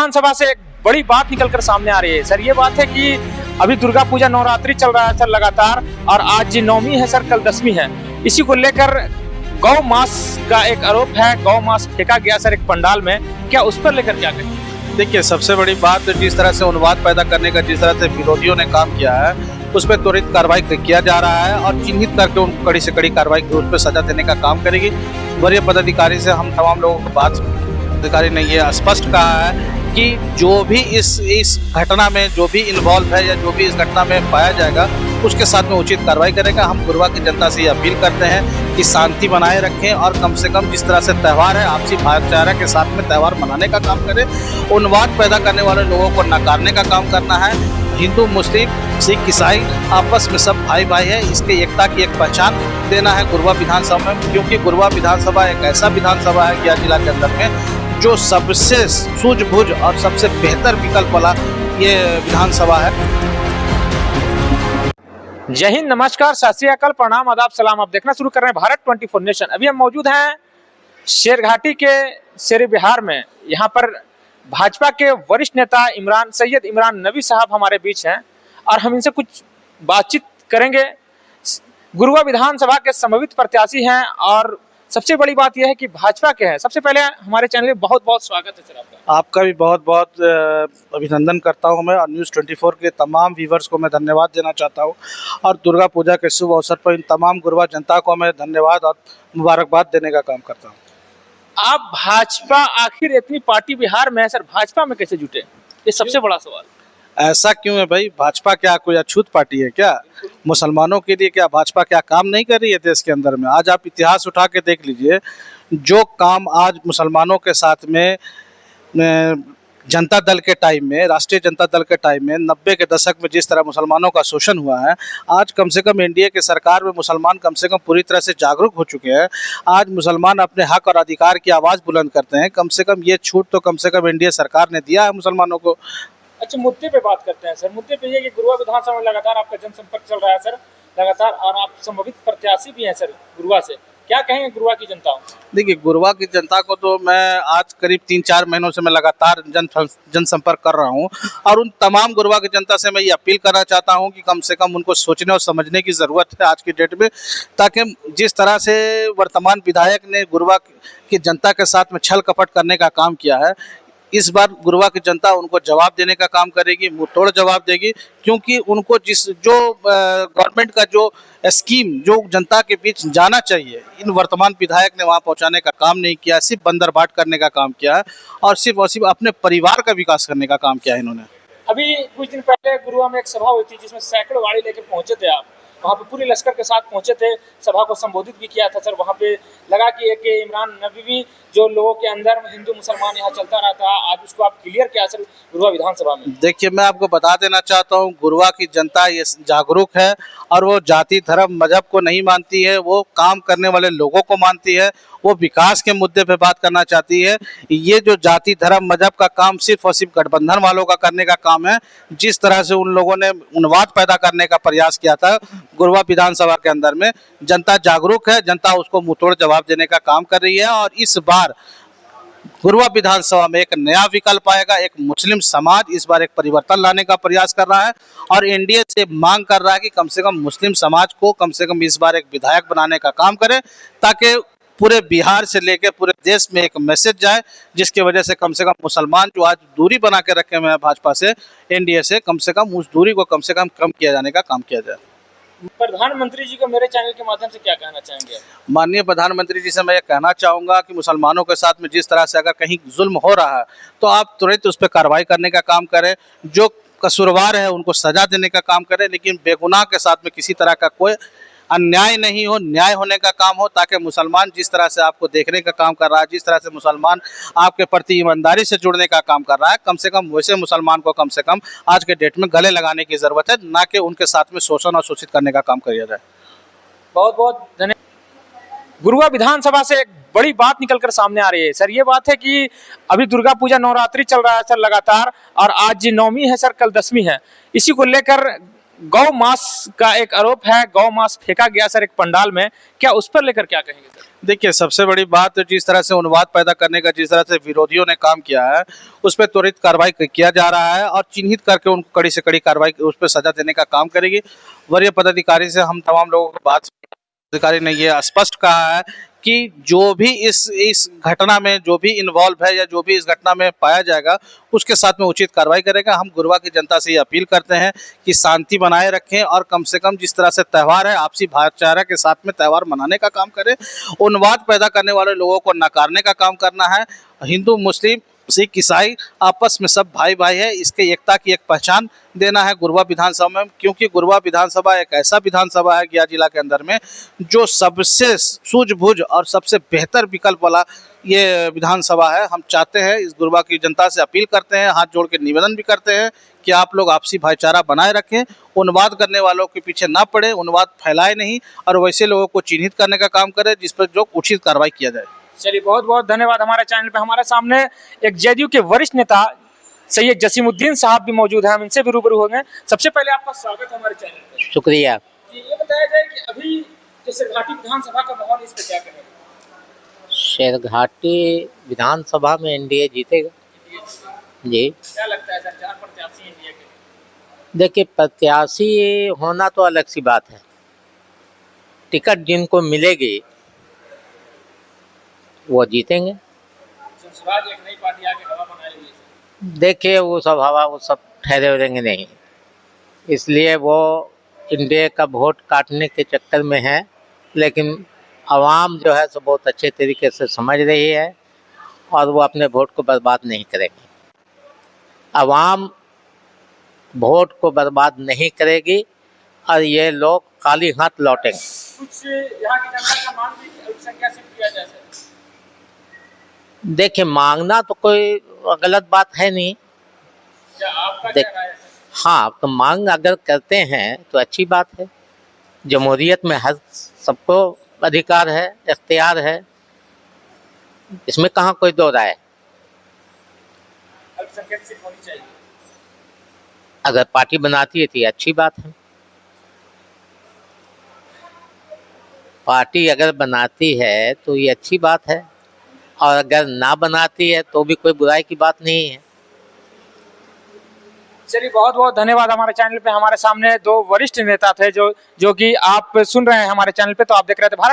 विधानसभा से एक बड़ी बात निकलकर सामने आ रही है सर। ये बात है कि अभी दुर्गा पूजा नवरात्रि चल रहा है सर लगातार, और आज 9वीं है सर, कल 10वीं है। इसी को लेकर गौ मांस का एक आरोप है, गौ मांस फेंका गया सर एक पंडाल में, क्या उस पर लेकर क्या कहें? देखिए, सबसे बड़ी बात जिस तरह से उन्माद पैदा करने का जिस तरह से विरोधियों ने काम किया है, उस पर त्वरित कार्रवाई किया जा रहा है और चिन्हित करके उनको कड़ी से कड़ी कार्रवाई की उस पर सजा देने का काम करेगी। वरीय पदाधिकारी से हम तमाम लोगों को बात अधिकारी ने ये स्पष्ट कहा है कि जो भी इस घटना में जो भी इन्वॉल्व है या जो भी इस घटना में पाया जाएगा उसके साथ में उचित कार्रवाई करेगा। हम गुरुवा की जनता से ये अपील करते हैं कि शांति बनाए रखें और कम से कम जिस तरह से त्यौहार है आपसी भाईचारा के साथ में त्यौहार मनाने का काम करें। उन्माद पैदा करने वाले लोगों को नकारने का काम करना है। हिंदू, मुस्लिम, सिख, ईसाई आपस में सब भाई भाई है। इसके एकता की एक पहचान देना है गुरुवा विधानसभा में, क्योंकि गुरुवा विधानसभा एक ऐसा विधानसभा है गया जिला के अंदर में जो सबसे सूझबूझ और सबसे बेहतर विकल्प वाला ये विधानसभा है। जय हिंद, नमस्कार, सत श्री अकाल, प्रणाम, आदाब, सलाम। आप देखना शुरू कर रहे हैं भारत 24 नेशन। अभी हम मौजूद हैं शेरघाटी के शेर बिहार में। यहाँ पर भाजपा के वरिष्ठ नेता सैयद इमरान नबी साहब हमारे बीच हैं और हम इनसे कुछ बातचीत करेंगे। गुरुवा विधानसभा के संभावित प्रत्याशी हैं और सबसे बड़ी बात यह है कि भाजपा के हैं। सबसे पहले हमारे चैनल में बहुत बहुत स्वागत है सर आपका। आपका भी बहुत बहुत अभिनंदन करता हूं मैं, और न्यूज़ 24 के तमाम व्यूवर्स को मैं धन्यवाद देना चाहता हूं, और दुर्गा पूजा के शुभ अवसर पर इन तमाम गुरुवा जनता को मैं धन्यवाद और मुबारकबाद देने का काम करता हूं। आप भाजपा, आखिर इतनी पार्टी बिहार में है सर, भाजपा में कैसे जुटे? ये सबसे बड़ा सवाल। ऐसा क्यों है भाई? भाजपा क्या कोई अछूत पार्टी है क्या? मुसलमानों के लिए क्या भाजपा क्या काम नहीं कर रही है देश के अंदर में? आज आप इतिहास उठा के देख लीजिए, जो काम आज मुसलमानों के साथ में जनता दल के टाइम में, राष्ट्रीय जनता दल के टाइम में 90 के दशक में जिस तरह मुसलमानों का शोषण हुआ है, आज कम से कम एनडीए की सरकार में मुसलमान कम से कम पूरी तरह से जागरूक हो चुके हैं। आज मुसलमान अपने हक और अधिकार की आवाज़ बुलंद करते हैं। कम से कम ये छूट तो कम से कम एनडीए सरकार ने दिया है मुसलमानों को। अच्छा, मुद्दे पे बात करते हैं सर। मुद्दे पे ये कि गुरुवा विधानसभा में लगातार आपका जनसंपर्क चल रहा है सर, लगातार, और आप संभावित प्रत्याशी भी हैं सर गुरुवा से। क्या कहेंगे गुरुवा की जनता? देखिए, गुरुवा की जनता को तो मैं आज करीब 3-4 महीनों से मैं लगातार जनसंपर्क कर रहा हूं, और उन तमाम गुरुवा की जनता से मैं ये अपील करना चाहता हूं कि कम से कम उनको सोचने और समझने की ज़रूरत है आज की डेट में, ताकि जिस तरह से वर्तमान विधायक ने गुरुवा की जनता के साथ में छल कपट करने का काम किया है, इस बार गुरुवा की जनता उनको जवाब देने का काम करेगी, मुंह तोड़ जवाब देगी, क्योंकि उनको जो गवर्नमेंट का जो स्कीम जो जनता के बीच जाना चाहिए, इन वर्तमान विधायक ने वहां पहुंचाने का काम नहीं किया। सिर्फ बंदर बाट करने का काम किया है और सिर्फ अपने परिवार का विकास करने का काम किया है इन्होंने। अभी कुछ दिन पहले गुरुवा में एक सभा हुई थी जिसमें सैकड़ों गाड़ी लेकर पहुंचे थे आप, वहाँ पे पूरे लश्कर के साथ पहुंचे थे, सभा को संबोधित भी किया था सर। वहाँ पे लगा कि एक इमरान नबी भी जो लोगों के अंदर हिंदू मुसलमान यहाँ चलता रहता है, आज उसको आप क्लियर किया सर गुरुवा विधानसभा में। देखिए, मैं आपको बता देना चाहता हूँ, गुरुवा की जनता ये जागरूक है और वो जाति, धर्म, मजहब को नहीं मानती है, वो काम करने वाले लोगों को मानती है, वो विकास के मुद्दे पे बात करना चाहती है। ये जो जाति, धर्म, मजहब का काम सिर्फ और सिर्फ गठबंधन वालों का करने का काम है। जिस तरह से उन लोगों ने उन्माद पैदा करने का प्रयास किया था गुरुवा विधानसभा के अंदर में, जनता जागरूक है, जनता उसको मुंहतोड़ जवाब देने का काम कर रही है। और इस बार गुरुवा विधानसभा में एक नया विकल्प आएगा। एक मुस्लिम समाज इस बार एक परिवर्तन लाने का प्रयास कर रहा है और एनडीए से मांग कर रहा है कि कम से कम मुस्लिम समाज को कम से कम इस बार एक विधायक बनाने का काम करे, ताकि पूरे बिहार से लेकर पूरे देश में एक मैसेज जाए, जिसकी वजह से कम मुसलमान जो आज दूरी बना के रखे हुए हैं भाजपा से, एनडीए से कम उस दूरी को कम से कम किया जाने का काम किया जाए। प्रधानमंत्री जी को मेरे चैनल के माध्यम से क्या कहना चाहेंगे? माननीय प्रधानमंत्री जी से मैं ये कहना चाहूँगा कि मुसलमानों के साथ में जिस तरह से अगर कहीं जुल्म हो रहा है तो आप तुरंत उस पर कार्रवाई करने का काम करें, जो कसूरवार है उनको सजा देने का काम करें, लेकिन बेगुनाह के साथ में किसी तरह का कोई अन्याय नहीं हो, न्याय होने का काम हो, ताकि मुसलमान जिस तरह से आपको देखने का काम कर रहा है, जिस तरह से मुसलमान आपके प्रति ईमानदारी से जुड़ने का काम कर रहा है, कम से कम वैसे मुसलमान को कम से कम आज के डेट में गले लगाने की ज़रूरत है, ना कि उनके साथ में शोषण और शोषित करने का काम किया जाए। बहुत बहुत धन्यवाद। गुरुवा विधानसभा से एक बड़ी बात निकलकर सामने आ रही है सर। ये बात है कि अभी दुर्गा पूजा नवरात्रि चल रहा है सर लगातार, और आज 9वीं है सर, कल 10वीं है। इसी को लेकर गौ मांस का एक आरोप है, गौ मांस फेंका गया सर एक पंडाल में, क्या उस पर लेकर क्या कहेंगे सर? देखिए, सबसे बड़ी बात जिस तरह से उन्माद पैदा करने का जिस तरह से विरोधियों ने काम किया है, उस पर त्वरित कार्रवाई किया जा रहा है और चिन्हित करके उनको कड़ी से कड़ी कार्रवाई उस पर सजा देने का काम करेगी। वरीय पदाधिकारी से हम तमाम लोगों को बात, अधिकारी ने ये स्पष्ट कहा है कि जो भी इस घटना में जो भी इन्वॉल्व है या जो भी इस घटना में पाया जाएगा उसके साथ में उचित कार्रवाई करेगा। हम गुरवा की जनता से ये अपील करते हैं कि शांति बनाए रखें और कम से कम जिस तरह से त्यौहार है आपसी भाईचारा के साथ में त्यौहार मनाने का काम करें। उन्माद पैदा करने वाले लोगों को नकारने का काम करना है। हिंदू, मुस्लिम, सिख, ईसाई आपस में सब भाई भाई है, इसके एकता की एक पहचान देना है गुरवा विधानसभा में, क्योंकि गुरवा विधानसभा एक ऐसा विधानसभा है गया जिला के अंदर में जो सबसे सूझबूझ और सबसे बेहतर विकल्प वाला ये विधानसभा है। हम चाहते हैं, इस गुरवा की जनता से अपील करते हैं, हाथ जोड़ के निवेदन भी करते हैं कि आप लोग आपसी भाईचारा बनाए रखें, उन्माद करने वालों के पीछे ना पड़े, उन्माद फैलाए नहीं और वैसे लोगों को चिन्हित करने का काम करें जिस पर जो उचित कार्रवाई किया जाए। चलिए, बहुत बहुत धन्यवाद। हमारे चैनल पे हमारे सामने एक जेडीयू के वरिष्ठ नेता सैयद जसीमुद्दीन साहब भी मौजूद हैं, हम इनसे भी रूबरू हो गए। सबसे पहले आपका स्वागत है हमारे चैनल पे। शुक्रिया। ये बताया जाए कि अभी जो शेरघाटी विधानसभा का माहौल है, इस पे क्या कहेंगे? शेरघाटी विधानसभा में एनडीए जीतेगा जी। क्या लगता है सर, 4 प्रत्याशी एनडीए के? देखिए, प्रत्याशी होना तो अलग सी बात है, टिकट जिनको मिलेगी वो जीतेंगे। स्वराज एक नई पार्टी आके हवा बनाई हुई है। देखिए, वो सब हवा वो सब ठहरे उठेंगे नहीं, इसलिए वो एनडीए का वोट काटने के चक्कर में है, लेकिन आवाम जो है सो बहुत अच्छे तरीके से समझ रही है और वो अपने वोट को बर्बाद नहीं करेगी। आवाम वोट को बर्बाद नहीं करेगी और ये लोग खाली हाथ लौटेंगे। कुछ यहाँ की जनता का मांग भी अल्पसंख्यक से किया जाए सर। देखिए, मांगना तो कोई गलत बात है नहीं। क्या आपका क्या राय है सर? हाँ, तो मांग अगर करते हैं तो अच्छी बात है। जमहूरियत में हर सबको अधिकार है, इख्तियार है, इसमें कहाँ कोई दो राय है। अल्पसंख्यक सीट होनी चाहिए। अगर पार्टी बनाती है तो ये अच्छी बात है। पार्टी अगर बनाती है तो ये अच्छी बात है और अगर ना बनाती है तो भी कोई बुराई की बात नहीं है। चलिए, बहुत बहुत धन्यवाद। हमारे चैनल पे हमारे सामने 2 वरिष्ठ नेता थे जो कि आप सुन रहे हैं हमारे चैनल पे, तो आप देख रहे थे भारत